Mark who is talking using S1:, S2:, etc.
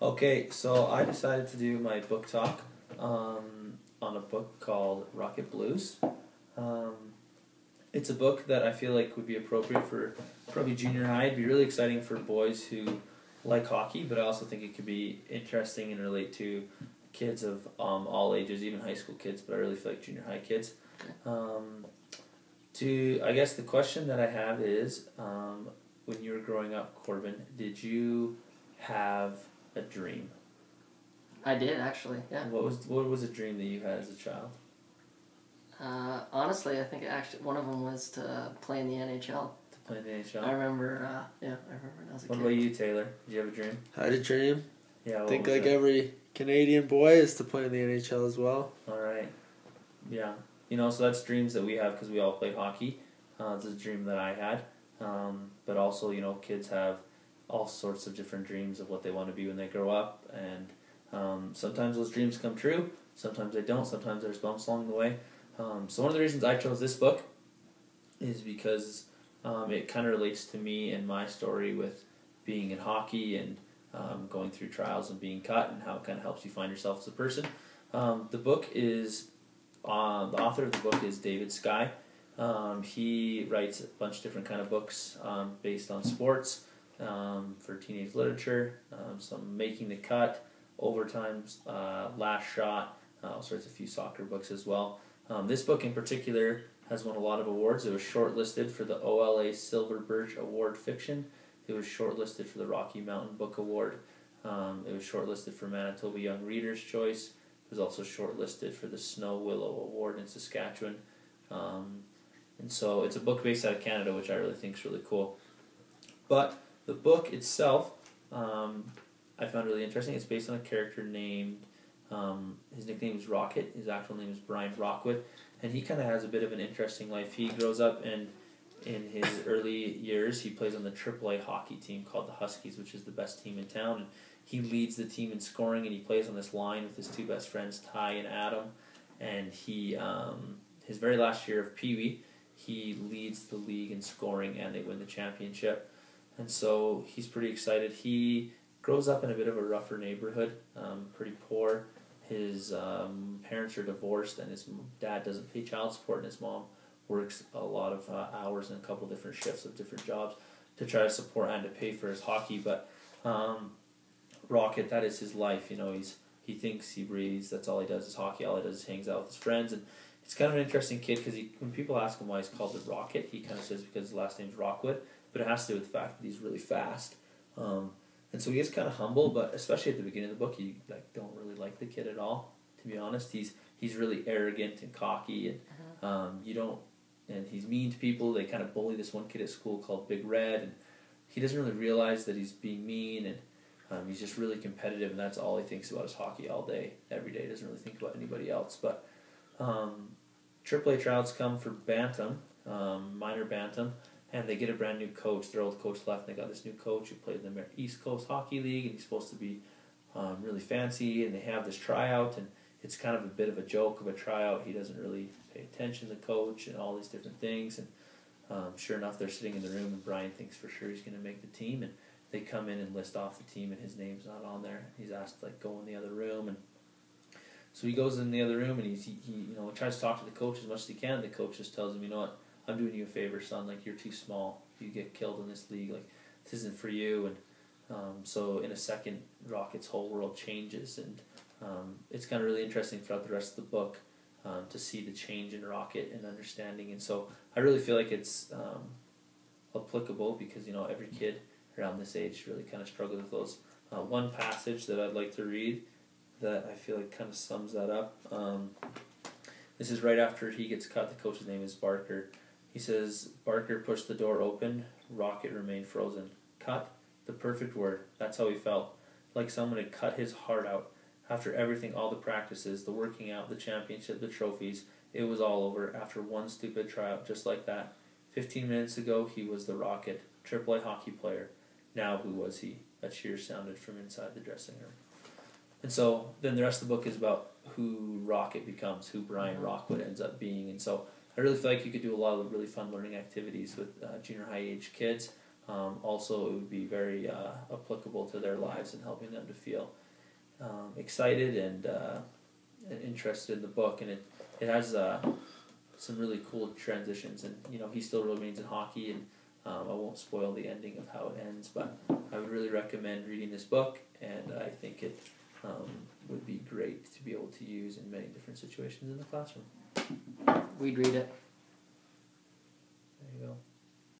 S1: Okay, so I decided to do my book talk on a book called Rocket Blues. Um, it's a book that I feel like would be appropriate for probably junior high. It'd be really exciting for boys who like hockey, but I also think it could be interesting and relate to kids of all ages, even high school kids, but I really feel like junior high kids. Um, I guess the question that I have is, when you were growing up, Corbin, did you have a dream?
S2: I did actually, yeah.
S1: What was a dream that you had as a child?
S2: Honestly, I think one of them was to play in the NHL.
S1: To play in the NHL?
S2: I remember, I remember when I was a
S1: What
S2: kid.
S1: about you, Taylor? Did you have a dream?
S3: I had a dream.
S1: Yeah,
S3: I think like every Canadian boy is to play in the NHL as well.
S1: Alright. Yeah. So that's dreams that we have because we all played hockey. It's a dream that I had. But also, kids have all sorts of different dreams of what they want to be when they grow up. And sometimes those dreams come true. Sometimes they don't. Sometimes there's bumps along the way. So one of the reasons I chose this book is because it kind of relates to me and my story with being in hockey and going through trials and being cut and how it kind of helps you find yourself as a person. The author of the book is David Skye. He writes a bunch of different kind of books based on sports, for teenage literature, some Making the Cut, Overtimes, Last Shot, all sorts of few soccer books as well. This book in particular has won a lot of awards. It was shortlisted for the OLA Silver Birch Award Fiction. It was shortlisted for the Rocky Mountain Book Award. It was shortlisted for Manitoba Young Reader's Choice. It was also shortlisted for the Snow Willow Award in Saskatchewan. And so it's a book based out of Canada, which I really think is really cool. But the book itself, I found really interesting. It's based on a character named, his nickname is Rocket. His actual name is Brian Rockwood. And he kind of has a bit of an interesting life. He grows up and in his early years, he plays on the AAA hockey team called the Huskies, which is the best team in town. And he leads the team in scoring, and he plays on this line with his two best friends, Ty and Adam. And he, his very last year of Pee Wee, he leads the league in scoring, and they win the championship. And so he's pretty excited. He grows up in a bit of a rougher neighborhood, pretty poor. His parents are divorced, and his dad doesn't pay child support, and his mom works a lot of hours and a couple different shifts of different jobs to try to support and to pay for his hockey. But Rocket, that is his life. He thinks, he breathes, that's all he does is hockey. All he does is hangs out with his friends. And it's kind of an interesting kid because when people ask him why he's called the Rocket, he kind of says because his last name's Rockwood. But it has to do with the fact that he's really fast. And so he is kind of humble, but especially at the beginning of the book, you don't really like the kid at all. To be honest, he's really arrogant and cocky, and he's mean to people. They kind of bully this one kid at school called Big Red, and he doesn't really realize that he's being mean, and he's just really competitive, and that's all he thinks about is hockey all day, every day. He doesn't really think about anybody else. But AAA tryouts come for Bantam, minor Bantam, and they get a brand new coach. Their old coach left, and they got this new coach who played in the East Coast Hockey League, and he's supposed to be really fancy, and they have this tryout, and it's kind of a bit of a joke of a tryout. He doesn't really pay attention to the coach and all these different things, and sure enough, they're sitting in the room, and Brian thinks for sure he's going to make the team, and they come in and list off the team, and his name's not on there. He's asked to go in the other room, and so he goes in the other room, and he tries to talk to the coach as much as he can. The coach just tells him, you know what, I'm doing you a favor, son. You're too small. You get killed in this league. This isn't for you. And so in a second, Rocket's whole world changes, and it's kind of really interesting throughout the rest of the book to see the change in Rocket and understanding. And so I really feel like it's applicable because every kid around this age really kind of struggles with those. One passage that I'd like to read that I feel like kind of sums that up. This is right after he gets cut. The coach's name is Barker. He says, Barker pushed the door open. Rocket remained frozen. Cut? The perfect word. That's how he felt. Like someone had cut his heart out. After everything, all the practices, the working out, the championship, the trophies, it was all over after one stupid tryout just like that. 15 minutes ago, he was the Rocket, AAA hockey player. Now who was he? A cheer sounded from inside the dressing room. And so then the rest of the book is about who Rocket becomes, who Brian Rockwood ends up being. And so I really feel like you could do a lot of really fun learning activities with junior high age kids. also it would be very applicable to their lives and helping them to feel excited and interested in the book. And it has some really cool transitions, and he still remains in hockey, and I won't spoil the ending of how it ends, but I would really recommend reading this book, and I think it would be great to be able to use in many different situations in the classroom.
S2: We'd read it.
S1: There you go.